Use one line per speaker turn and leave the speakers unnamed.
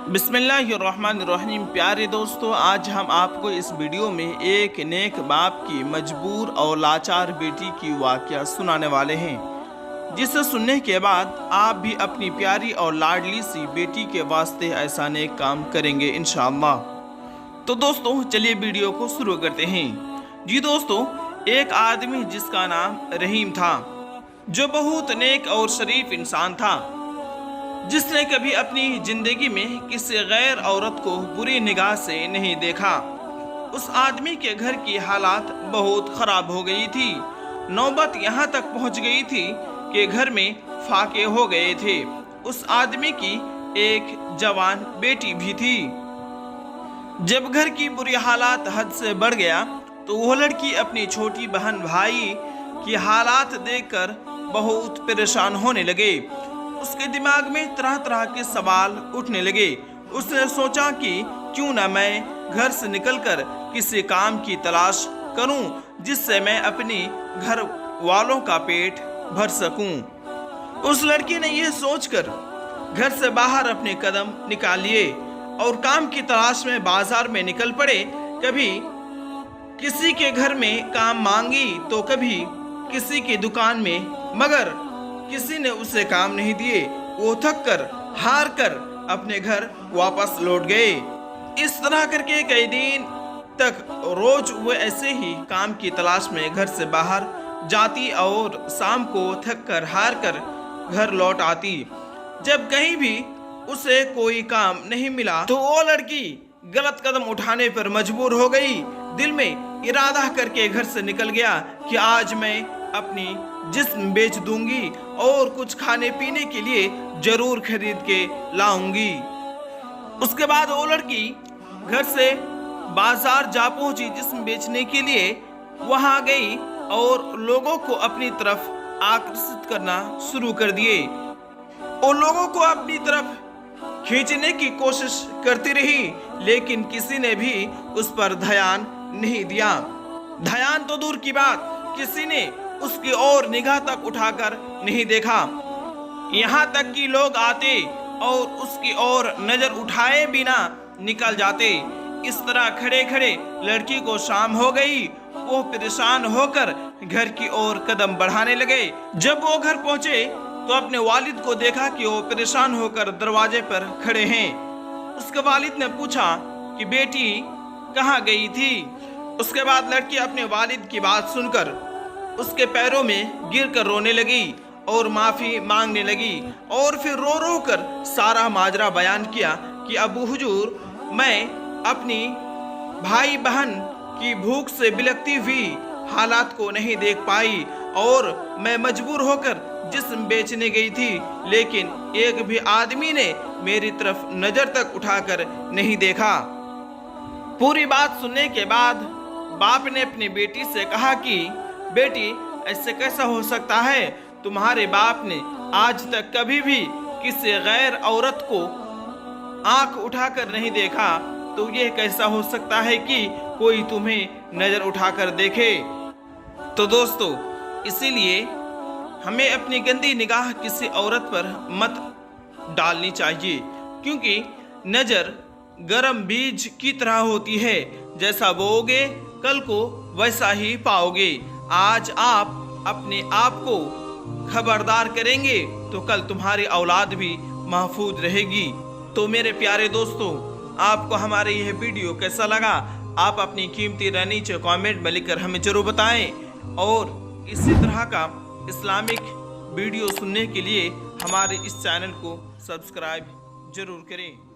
बिस्मिल्लाहिर्रहमानिर्रहीम। प्यारे दोस्तों, आज हम आपको इस वीडियो में एक नेक बाप की मजबूर और लाचार बेटी की वाकया सुनाने वाले हैं, जिसे सुनने के बाद आप भी अपनी प्यारी और लाडली सी बेटी के वास्ते ऐसा नेक काम करेंगे इंशाअल्लाह। तो दोस्तों चलिए वीडियो को शुरू करते हैं। जी दोस्तों, एक आदमी जिसका नाम रहीम था, जो बहुत नेक और शरीफ इंसान था, जिसने कभी अपनी जिंदगी में किसी गैर औरत को बुरी निगाह से नहीं देखा। उस आदमी के घर की हालात बहुत खराब हो गई थी। नौबत यहाँ तक पहुँच गई थी कि घर में फाके हो गए थे। उस आदमी की एक जवान बेटी भी थी। जब घर की बुरी हालात हद से बढ़ गया तो वो लड़की अपनी छोटी बहन भाई की हालात देखकर बहुत परेशान होने लगे। उसके दिमाग में तरह तरह के सवाल उठने लगे। उसने सोचा कि क्यों ना मैं घर से निकलकर किसी काम की तलाश करूं, जिससे मैं अपनी घर वालों का पेट भर सकूं। उस लड़की ने यह सोचकर घर से बाहर अपने कदम निकाल लिए और काम की तलाश में बाजार में निकल पड़े। कभी किसी के घर में काम मांगी तो कभी किसी की दुकान में, मगर किसी ने उसे काम नहीं दिए। वो थक कर हार कर अपने घर वापस लौट गए। इस तरह करके कई दिन तक रोज वो ऐसे ही काम की तलाश में घर से बाहर जाती और शाम को थक कर हार कर घर लौट आती। जब कहीं भी उसे कोई काम नहीं मिला तो वो लड़की गलत कदम उठाने पर मजबूर हो गई। दिल में इरादा करके घर से निकल गया कि आज मैं अपनी जिस्म बेच दूंगी और कुछ खाने पीने के लिए जरूर खरीद के लाऊंगी। उसके बाद वो लड़की घर से बाजार जा पहुंची जिस्म बेचने के लिए। वहां गई और लोगों को अपनी तरफ आकर्षित करना शुरू कर दिए और लोगों को अपनी तरफ खींचने की कोशिश करती रही, लेकिन किसी ने भी उस पर ध्यान नहीं दिया। ध्यान तो दूर की बात, किसी ने उसकी ओर निगाह तक उठाकर नहीं देखा। यहाँ तक कि लोग आते और उसकी ओर नजर उठाए बिना निकल जाते। इस तरह खड़े खड़े लड़की को शाम हो गई। वो परेशान होकर घर की ओर कदम बढ़ाने लगे। जब वो घर पहुंचे तो अपने वालिद को देखा कि वो परेशान होकर दरवाजे पर खड़े हैं। उसके वालिद ने पूछा कि बेटी कहाँ गई थी। उसके बाद लड़की अपने वालिद की बात सुनकर उसके पैरों में गिरकर रोने लगी और माफी मांगने लगी और फिर रो रो कर सारा माजरा बयान किया कि अबू हुजूर, मैं अपनी भाई बहन की भूख से बिलखती हुई हालात को नहीं देख पाई और मैं मजबूर होकर जिस्म बेचने गई थी, लेकिन एक भी आदमी ने मेरी तरफ नजर तक उठाकर नहीं देखा। पूरी बात सुनने के बाद बाप ने अपनी बेटी से कहा कि बेटी, ऐसे कैसा हो सकता है? तुम्हारे बाप ने आज तक कभी भी किसी गैर औरत को आंख उठाकर नहीं देखा, तो यह कैसा हो सकता है कि कोई तुम्हें नजर उठाकर देखे? तो दोस्तों, इसीलिए हमें अपनी गंदी निगाह किसी औरत पर मत डालनी चाहिए, क्योंकि नजर गरम बीज की तरह होती है। जैसा बोओगे कल को वैसा ही पाओगे। आज आप अपने आप को खबरदार करेंगे तो कल तुम्हारी औलाद भी महफूज रहेगी। तो मेरे प्यारे दोस्तों, आपको हमारे यह वीडियो कैसा लगा? आप अपनी कीमती राय नीचे कमेंट में लिखकर हमें जरूर बताएं और इसी तरह का इस्लामिक वीडियो सुनने के लिए हमारे इस चैनल को सब्सक्राइब जरूर करें।